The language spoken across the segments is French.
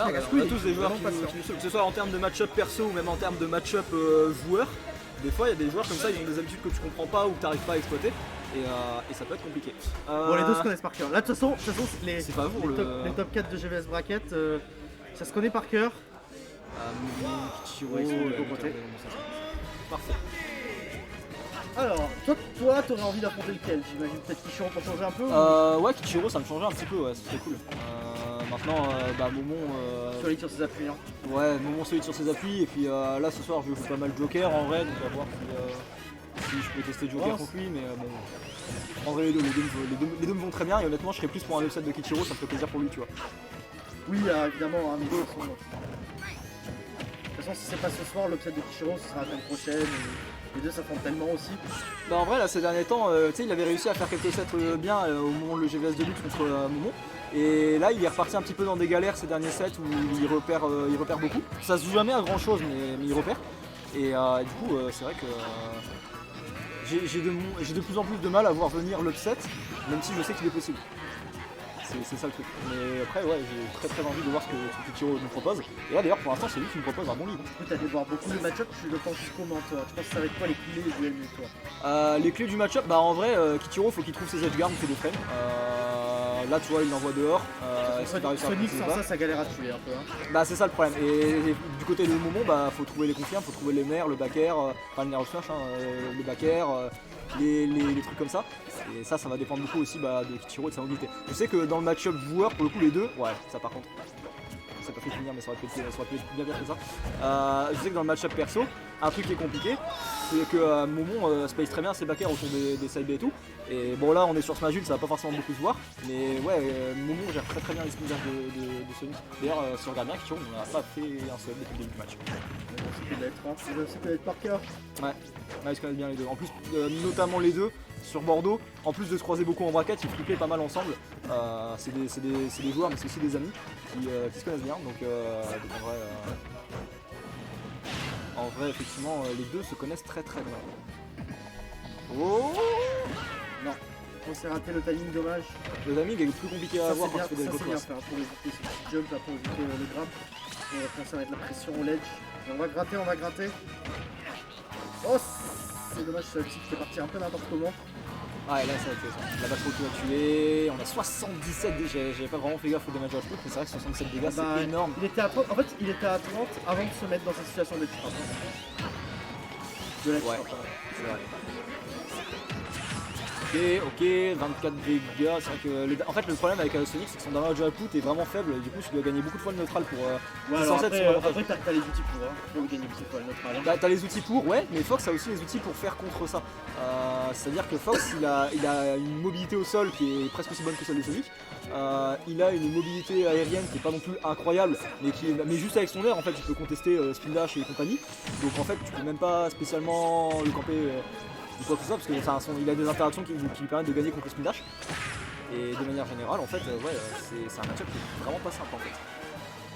Ah, casse on a tous des joueurs qui nous saoulent, que ce soit en termes de match-up perso ou même en termes de match-up joueur. Des fois, il y a des joueurs comme ça, ils ont des habitudes que tu comprends pas ou que tu n'arrives pas à exploiter. Et ça peut être compliqué. Bon, les deux se connaissent par cœur. Là, de toute façon les top 4 de GVS Bracket, ça se connaît par cœur. Kichiro, parfait. Alors, toi, t'aurais envie d'affronter lequel? J'imagine peut-être Kichiro pour changer un peu Ouais, Kichiro, ça me changeait un petit peu, ouais, c'était cool. Maintenant, Momon. Solide sur ses appuis. Hein. Ouais, Momon solide sur ses appuis. Et puis là, ce soir, je joue pas mal Joker en vrai, donc on va voir si je peux tester Joker contre lui. Mais bon, en vrai, les deux me vont très bien. Et honnêtement, je serais plus pour un upset de Kichiro, ça me fait plaisir pour lui, tu vois. Oui, évidemment, hein, mais de toute façon, si c'est pas ce soir, l'upset de Kichiro, ce sera la semaine prochaine. Les deux s'affrontent tellement aussi. Bah en vrai là ces derniers temps, il avait réussi à faire quelques sets bien au moment de le GVS de lutte contre Momon. Et là il est reparti un petit peu dans des galères ces derniers sets où il repère beaucoup. Ça se joue jamais à grand chose mais il repère. Et du coup c'est vrai que j'ai de plus en plus de mal à voir venir l'upset, même si je sais qu'il est possible. C'est ça le truc. Mais après, ouais, j'ai très envie de voir ce que Kichiro nous propose. Et là, d'ailleurs, pour l'instant, c'est lui qui me propose un bon livre. Tu peux aller voir beaucoup de match-up, je le pense comment toi. Tu penses que ça va être quoi les clés du LMU toi? Les clés du match-up, bah en vrai, Kichiro, faut qu'il trouve ses edge guards ou ses deux frames. Là, tu vois, il l'envoie dehors. Sonic, sans ça galère à tuer un peu. Hein. Bah, c'est ça le problème. Et du côté de Momon, bah, faut trouver les confirmes, faut trouver les mers, le back air, enfin le nerf smash, le back air, les trucs comme ça. Et ça va dépendre beaucoup aussi de Kichiro et de sa mobilité. Je sais que dans le match-up joueur, pour le coup, les deux, ouais, ça par contre. Ça pas fait finir, mais ça aurait pu être bien que ça. Je sais que dans le match-up perso, un truc qui est compliqué, c'est que Momon space très bien ses back air autour des side B et tout. Et bon, là, on est sur Smash Ult, ça va pas forcément beaucoup se voir. Mais ouais, Momon gère très bien les spin de Sonic. D'ailleurs, si on regarde bien, Kichiro, on n'a pas fait un seul depuis le début du match. C'est peut-être par cœur. Ouais, ils se connaissent bien les deux. En plus, notamment les deux sur Bordeaux, en plus de se croiser beaucoup en bracket, ils flippaient pas mal ensemble. C'est des joueurs, mais c'est aussi des amis qui se connaissent bien. Donc en vrai, effectivement, les deux se connaissent très bien. Oh non, on s'est raté le timing, dommage. Le timing est plus compliqué à avoir quand tu fais des gros cross. Ça c'est bien pour éviter ce petit jump, là, pour éviter le grab. On va commencer à mettre la pression au ledge. Et on va gratter. Oh, c'est dommage, ce petit qui est parti un peu n'importe comment. Ah et là ça a tué ça. La batterie qui a tué, on a 77 dégâts, j'avais pas vraiment fait gaffe au damage output, mais c'est vrai que 67 dégâts c'est énorme. Il était à 30, en fait il était à 30 avant de se mettre dans cette situation de trap. Ouais, c'est vrai. Ok, 24 dégâts, c'est vrai que en fait le problème avec Sonic c'est que son damage output est vraiment faible, et du coup tu dois gagner beaucoup de fois le neutral pour après t'as les outils pour gagner beaucoup de fois le neutral. Bah, t'as les outils pour, ouais, mais Fox a aussi les outils pour faire contre ça. C'est-à-dire que Fox il a une mobilité au sol qui est presque aussi bonne que celle de Sonic. Il a une mobilité aérienne qui est pas non plus incroyable, mais juste avec son air en fait tu peux contester Spin Dash et compagnie. Donc en fait tu peux même pas spécialement le camper ou quoi que ce soit, parce qu'il a des interactions qui lui permettent de gagner contre le Spin Dash. Et de manière générale en fait c'est un match-up qui est vraiment pas simple en fait.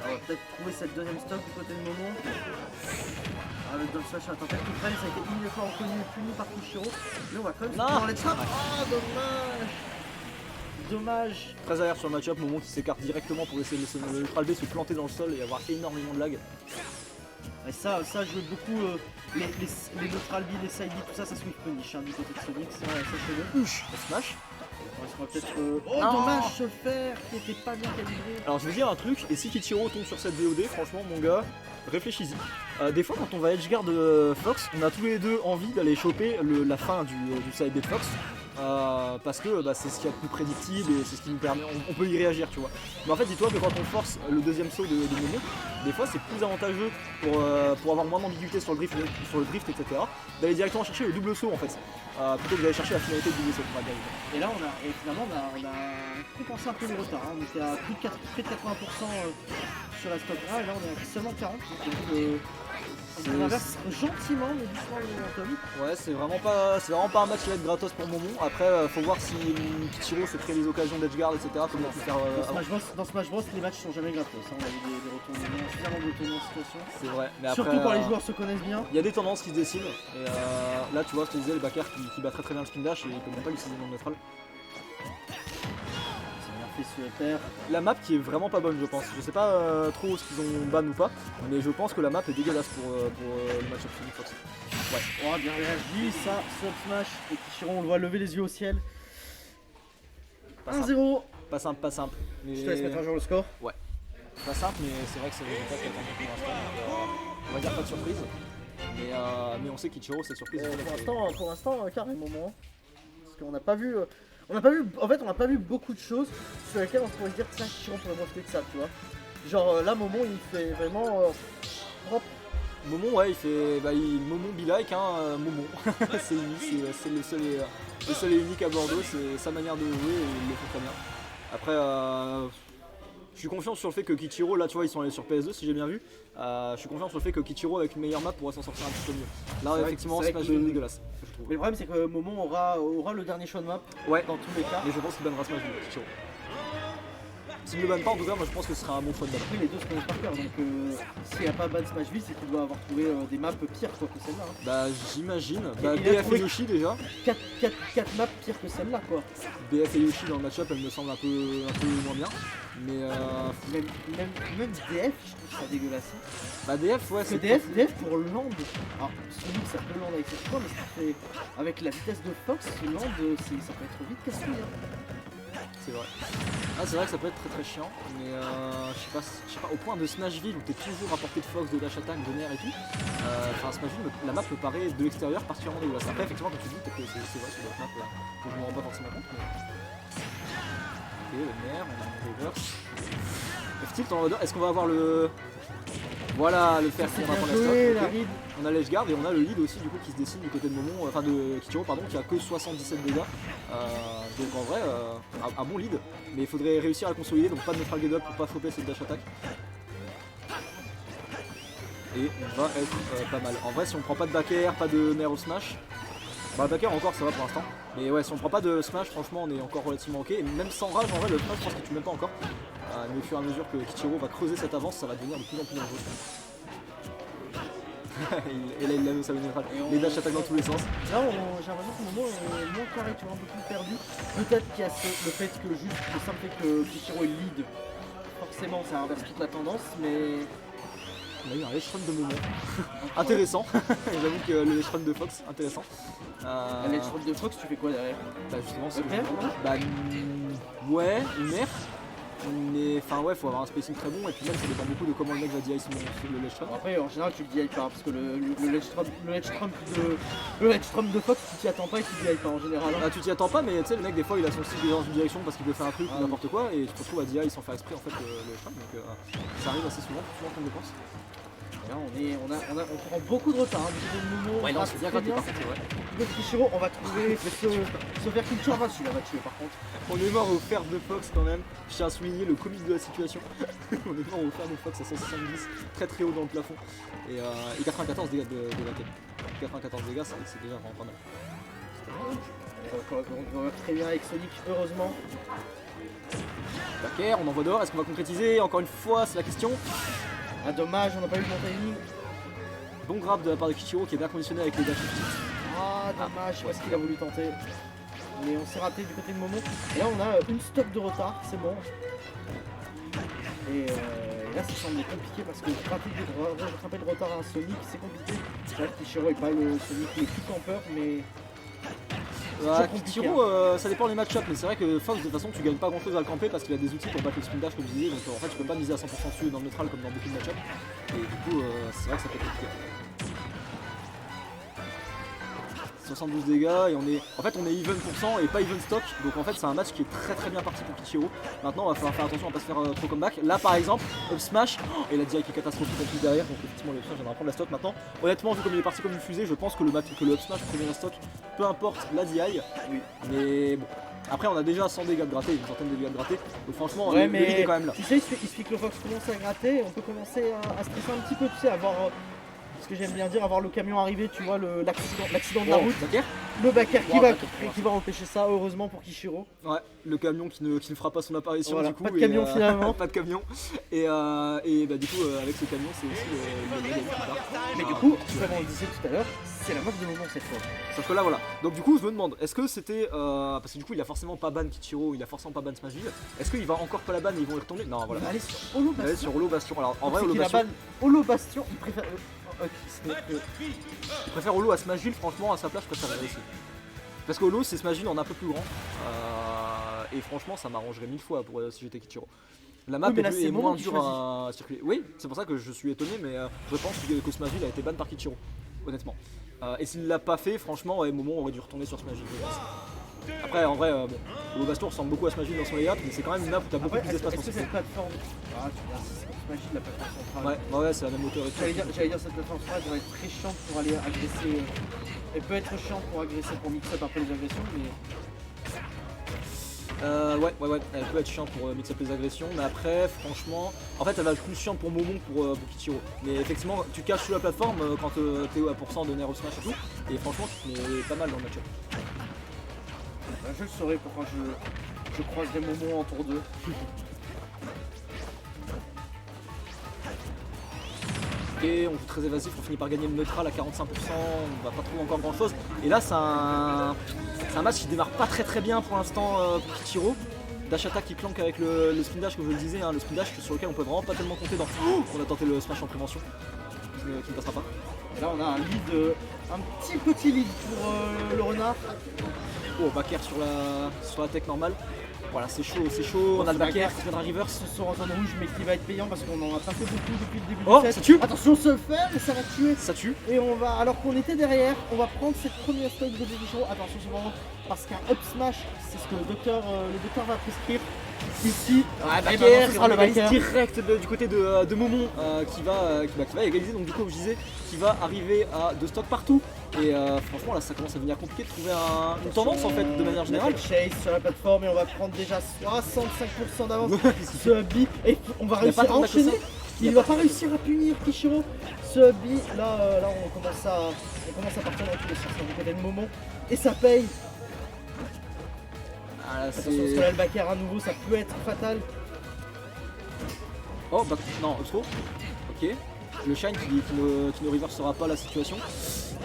On va peut-être trouver cette deuxième stock du côté de Momon. Le Dump Slash à la tentative tout près, ça a été immédiatement reconnu et puni par Kichiro. Mais on va quand même se les trappes. Ah, dommage. Très arrière sur le match-up, Momon qui s'écarte directement pour essayer de laisser le neutral B se planter dans le sol et avoir énormément de lag. Et ça je veux beaucoup les neutral B, les side B, tout ça swift punish du côté de Sonic, ça chez nous. Smash. On va peut-être. Oh dommage ce fer qui était pas bien calibré. Alors je vais dire un truc, et si Kichiro tombe sur cette VOD, franchement mon gars, réfléchis-y. Des fois quand on va edgeguard Fox, on a tous les deux envie d'aller choper la fin du side B de Fox. Parce que c'est ce qu'il y a de plus prédictible et c'est ce qui nous permet, on peut y réagir tu vois. Mais en fait dis-toi que quand on force le deuxième saut de Momon, des fois c'est plus avantageux pour avoir moins d'ambiguïté sur le drift etc. d'aller directement chercher le double saut en fait. Plutôt que d'aller chercher la finalité du double saut. Et là finalement on a compensé un peu le retard, hein. On était à plus de 80% sur la stock A et là on est à seulement 40%. Donc, on inverse gentiment mais doucement le momentum. Ouais, c'est vraiment pas un match qui va être gratos pour Momon. Après, faut voir si Kichiro se crée des occasions d'edgeguard, etc. Comme on peut faire dans Smash Bros, les matchs sont jamais gratos. Hein. On a eu des retournements, suffisamment de retournements de situation. C'est vrai. Mais après, surtout quand les joueurs se connaissent bien. Il y a des tendances qui se dessinent. Et là, tu vois, je te disais, le backer qui bat très bien le spin dash et il peut même pas l'utiliser dans le neutral. fait super. La map qui est vraiment pas bonne, je pense. Je sais pas trop ce qu'ils ont ban ou pas, mais je pense que la map est dégueulasse pour le match-up Phoenix Fox. Ouais. Oh, bien réagi, ça, sub smash. Et Kichiro, on le voit lever les yeux au ciel. Pas simple. 1-0. Pas simple, pas simple. Mais... Je te laisse mettre un jour le score. Pas simple, mais c'est vrai que c'est le résultat qui est attendu pour l'instant. On va dire pas de surprise. Mais on sait qu'Ichiro, cette surprise. Pour l'instant, carrément moins. Parce qu'on n'a pas vu. En fait, on n'a pas vu beaucoup de choses sur lesquelles on pourrait se dire tiens, Kichiro pourrait profiter de ça, tu vois. Genre là, Momon, il fait vraiment propre. Momon, ouais, il fait. Momon be like, hein, Momon. C'est le seul et unique à Bordeaux, c'est sa manière de jouer et il le fait très bien. Après, je suis confiant sur le fait que Kichiro, là tu vois, ils sont allés sur PS2 si j'ai bien vu. Je suis confiant sur le fait que Kichiro avec une meilleure map pourra s'en sortir un petit peu mieux. Là, effectivement, c'est pas dégueulasse. Mais le problème, c'est que Momon aura le dernier choix de map dans tous les cas. Et je pense qu'il bannera Smash Bros, Kichiro. S'il ne le banne pas, en tout cas, moi je pense que ce sera un bon choix de ban. Oui, les deux se connaissent par cœur, donc s'il n'y a pas ban Smash V, c'est qu'il doit avoir trouvé des maps pires quoi, que celle-là. Hein. Bah, j'imagine. Il Bah, a BF trouvé et Yoshi déjà. 4 maps pires que celle-là, quoi. BF et Yoshi dans le match-up, elle me semble un peu moins bien. Mais Même DF, je trouve ça dégueulasse. bah, DF, ouais, Parce que DF pour Land, alors Sonic ça peut Land avec ses points, mais ça fait, avec la vitesse de Fox, Land ça peut être vite casse-couille. C'est vrai. Ah, c'est vrai que ça peut être très chiant, mais je sais pas, au point de Smashville où t'es toujours à portée de Fox, de dash attack, de nerf et tout. Enfin, Smashville, la map me paraît de l'extérieur particulièrement dégueulasse. Après, effectivement, comme tu dis, peut-être que c'est vrai sur d'autres maps que je me rends pas forcément compte. Mais... Ok, le nerf, on a un reverse. F-tilt en order, est-ce qu'on va avoir le. Voilà, le fer qui va prendre la stock. Okay. On a l'edge guard et on a le lead aussi du coup qui se dessine du côté de Momon, enfin de Kichiro pardon, qui a que 77 dégâts. Donc en vrai, un bon lead, mais il faudrait réussir à le consolider, donc pas de neutral get up pour pas flopper cette dash attack. Et on va être pas mal. En vrai, si on prend pas de back air, pas de nerf au smash, bah le back air encore ça va pour l'instant. Mais ouais, si on prend pas de smash, franchement on est encore relativement ok. Et même sans rage, en vrai, le smash je pense qu'il tue même pas encore. Mais au fur et à mesure que Kichiro va creuser cette avance, ça va devenir de plus en plus dangereux. Et là il l'a mis sa neutral. Les dash attaquent dans tous les sens. Là j'ai l'impression que Momo est moins carré, tu vois, un peu plus perdu. Peut-être qu'il y a le fait que juste le simple fait que Kichiro est lead, forcément ça inverse toute la tendance, mais. On a eu un ledge run de Momo. Intéressant. J'avoue que le ledge run de Fox, intéressant. Un ledge run de Fox, tu fais quoi derrière? Bah justement c'est bah ouais, une nerf. Mais enfin ouais, faut avoir un spacing très bon et puis même ça dépend beaucoup de comment le mec va DI sur le ledge trump. Après en général tu le DI pas parce que le ledge trump de Fox tu t'y attends pas et tu DI pas en général. Hein. Ah, tu t'y attends pas, mais tu sais le mec des fois il a son style dans une direction parce qu'il veut faire un truc ou n'importe quoi et tu te retrouves à DI sans faire exprès en fait le ledge trump, donc ça arrive assez souvent qu'on dépense. Là on prend beaucoup de retard, hein, Momo, ouais non c'est bien gratté par contre, ouais. Kichiro, on va trouver se faire culture va celui-là va tuer par contre. On est mort au fer de Fox quand même, je tiens à souligner le comique de la situation. On est mort au fer de Fox à 170, très haut dans le plafond. Et 94 dégâts de raquette. 94 dégâts c'est déjà vraiment pas mal. On va très bien avec Sonic, heureusement. Back air, on envoie dehors, est-ce qu'on va concrétiser? Encore une fois, c'est la question. Ah dommage, on n'a pas eu le bon timing. Bon grab de la part de Kichiro qui est bien conditionné avec les dash. Ah dommage, je sais pas ce qu'il a voulu tenter. Mais on s'est raté du côté de Momo. Et là on a une stock de retard, c'est bon. Et là ça semble compliqué parce que rattraper de retard à un Sonic c'est compliqué. C'est vrai que Kichiro n'est pas le Sonic le plus campeur mais... Kichiro, ça dépend des match-ups, mais c'est vrai que Fox de toute façon tu gagnes pas grand chose à le camper parce qu'il a des outils pour battre le spin dash comme je disais, donc en fait tu peux pas miser à 100% dessus dans le neutral comme dans beaucoup de match-ups. Et du coup c'est vrai que ça peut être compliqué. 72 dégâts et on est even % et pas even stock, donc en fait c'est un match qui est très bien parti pour Kichiro. Maintenant on va falloir faire attention à pas se faire trop comeback. Là par exemple, up smash, et la DI qui est catastrophique en plus derrière, donc effectivement le up smash viendra prendre la stock maintenant. Honnêtement vu comme il est parti comme une fusée, je pense que le up smash prévient la stock, peu importe la DI, oui. Mais bon. Après on a déjà 100 dégâts de gratté, une centaine de dégâts de gratté, donc franchement le lead est quand même là. Tu sais, il suffit que le Fox commence à gratter, on peut commencer à stresser un petit peu, tu sais, avoir ce que j'aime bien dire, avoir le camion arriver, tu vois, l'accident de la route. Baker. Le Baker Wow, Baker, qui va empêcher ça, heureusement pour Kishiro. Ouais, le camion qui ne fera pas son apparition Voilà, du coup. pas de camion finalement. Pas de camion. Et bah, du coup, avec ce camion, c'est aussi le gars plus tard. Mais du coup, comme on le disait tout à l'heure, c'est la meuf de moment cette fois. Sauf que là, voilà. Donc, du coup, je me demande, est-ce que c'était. Parce que du coup, il a forcément pas ban Kichiro, il a forcément pas ban Smashville. Est-ce qu'il va encore pas la ban et ils vont y retourner? Non, voilà. Il va aller sur Holo Il va aller Bastion. sur Holo Bastion. Alors, en vrai, C'est Holo qu'il a Bastion. ban Holo Bastion, il préfère. Je préfère Holo à Smashville, franchement, à sa place, je préfère aussi. Parce que Holo, c'est Smashville en un peu plus grand. Et franchement, ça m'arrangerait 1000 fois pour si j'étais Kichiro. La map Oui, mais là, est c'est moins Momo qui dure à circuler. Oui, c'est pour ça que je suis étonné, mais je pense que Smashville a été ban par Kichiro, honnêtement. Et s'il l'a pas fait, franchement, ouais, Momo aurait dû retourner sur Smashville. Après, en vrai, bon, Holo Bastion ressemble beaucoup à Smashville dans son layout, mais c'est quand même une map où t'as beaucoup plus d'espace pour Est-ce que circuler. cette plateforme. Ah, tu vois, c'est Smashville, la plateforme centrale. Ouais, c'est la même hauteur et tout. J'allais dire cette plateforme centrale doit être très chiante pour aller agresser. Elle peut être chiante pour agresser, pour mix-up après les agressions, mais. Ouais, elle peut être chiante pour mix up les agressions, mais après, franchement, en fait, elle va être plus chiante pour Momon pour Kichiro. Mais effectivement, tu caches sous la plateforme quand t'es à % de nerf au smash et tout, et franchement, tu te mets pas mal dans le match-up. Je le saurai pourquoi je croiserai Momon en tour 2. Ok, on joue très évasif, on finit par gagner le neutral à 45%, on va pas trouver encore grand chose. Et là, c'est un match qui démarre pas très bien pour l'instant pour Kichiro. Dash attack qui planque avec le spin dash, comme je le disais, hein, le spin dash sur lequel on peut vraiment pas tellement compter dans. Oh, on a tenté le smash en prévention, qui ne passera pas. Et là, on a un lead, un petit lead pour le renard. Oh, backer sur la tech normale. Voilà, c'est chaud, on a le backer qui viendra reverse. Ce sera en zone rouge, mais qui va être payant parce qu'on en a pas fait beaucoup depuis le début Oh, du set. ça tue. Attention, se fait, mais ça va tuer. Ça tue. Et on va, alors qu'on était derrière, on va prendre cette première stock de Kichiro. Attention, c'est vraiment parce qu'un up smash, c'est ce que le docteur va prescrire. Ici, Ouais, et backer, ce sera le égalise backer. direct du côté de Momon qui va égaliser, donc du coup, comme je disais, qui va arriver à 2 stocks partout. Et franchement, là, ça commence à devenir compliqué de trouver une tendance en fait, de manière générale. Chase sur la plateforme et on va prendre déjà 65% d'avance. Ce Hubby, et on va réussir à enchaîner. Il va pas réussir à punir Kichiro. Ce Hubby, là, on commence à partir dans tous les sens du côté de Momon. Et ça paye. Ah, là, Attention, parce que là, le backer à nouveau, ça peut être fatal. Oh, bah non, trop. Ok. Le Shine qui ne reversera pas la situation.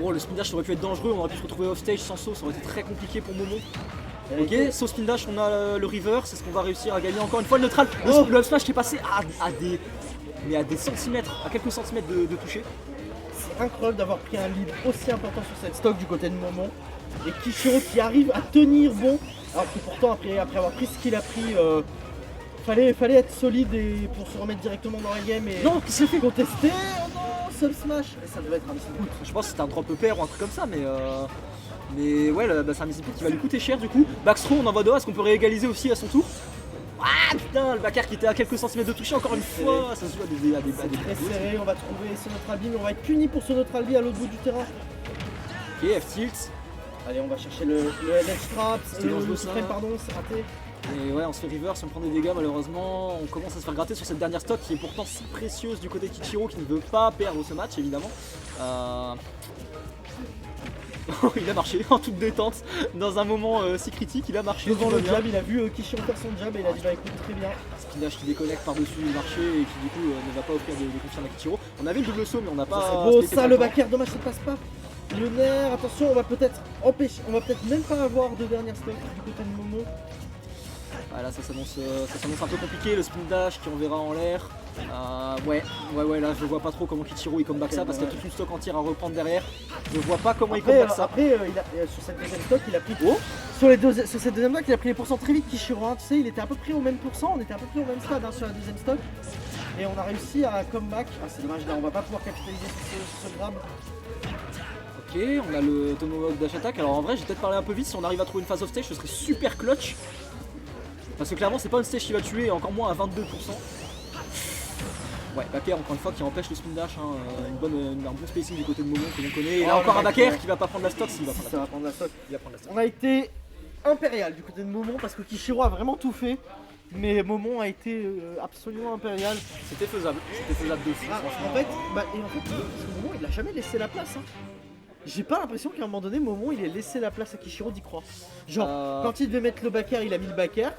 Oh, le spin dash aurait pu être dangereux, on aurait pu se retrouver off stage sans saut, ça aurait été très compliqué pour Momon. Ok, saut spin dash, on a le river, c'est ce qu'on va réussir à gagner encore une fois le neutral. Le up smash qui est passé à des centimètres, à quelques centimètres de toucher. C'est incroyable d'avoir pris un lead aussi important sur cette stock du côté de Momon. Et Kichiro qui arrive à tenir bon, alors que pourtant après avoir pris ce qu'il a pris, fallait être solide et pour se remettre directement dans la game et Non, qu'est-ce qu'il fait contester. Oh non, sub smash. Et ça devait être un missile boot. Je pense que c'était un drop EPR ou un truc comme ça, mais ouais, c'est un missile qui va lui coûter cher du coup. Backstro, on envoie dehors, est-ce qu'on peut réégaliser aussi à son tour? Ah putain, le backer qui était à quelques centimètres de toucher encore une fois, ça se joue à des Très serré, on va trouver ce neutral beam, on va être puni pour ce neutral beam à l'autre bout du terrain. Ok, F-tilt. Allez, on va chercher le LH trap, dangereux, le ça. frame, pardon, c'est raté. Et ouais, on se fait reverse, on prend des dégâts malheureusement. On commence à se faire gratter sur cette dernière stock qui est pourtant si précieuse du côté de Kichiro qui ne veut pas perdre ce match évidemment. Il a marché en toute détente dans un moment si critique, il a marché. Devant tout va le bien. jab, il a vu Kichiro faire son jab et il a dit bah écoute très bien. Spinach qui déconnecte par-dessus le marché et qui du coup ne va pas offrir de confirme à Kichiro. On avait le double saut mais on n'a pas. C'est beau splitté ça pour le temps. backer, dommage ça passe pas. Le nerf, attention, on va peut-être empêcher, on va peut-être même pas avoir de dernière stock du côté de Momo. Ah, là ça s'annonce un peu compliqué, le spin dash qui enverra en l'air. Ouais, là je vois pas trop comment Kichiro il comeback ça parce qu'il y a toute une stock entière à reprendre derrière. Je vois pas comment il comeback ça. Après sur cette deuxième stock, il a pris. Oh Sur cette deuxième stock, il a pris les pourcents très vite Kichiro. Hein. Tu sais, il était à peu près au même pourcent, on était à peu près au même stade hein, sur la deuxième stock. Et on a réussi à comeback. Ah, c'est dommage, là on va pas pouvoir capitaliser sur ce grab. Ok, on a le Tomahawk dash attack. Alors en vrai, j'ai peut-être parlé un peu vite. Si on arrive à trouver une phase off stage, ce serait super clutch. Parce que clairement, c'est pas une stage qui va tuer, encore moins à 22%. Ouais, Baker encore une fois qui empêche le spin dash. Hein, un bon spacing du côté de Momo que l'on connaît. Et là Oh, encore le un Baker Baker. qui va pas prendre la stock. S'il va prendre Ça la va prendre la stock. Il va prendre la stock. On a été impérial du côté de Momon parce que Kichiro a vraiment tout fait. Mais Momon a été absolument impérial. C'était faisable de fou, Ah, franchement. en fait, parce que Momon il a jamais laissé la place. Hein. J'ai pas l'impression qu'à un moment donné, Momon il ait laissé la place à Kishiro d'y croire. Genre, quand il devait mettre le backer, il a mis le backer.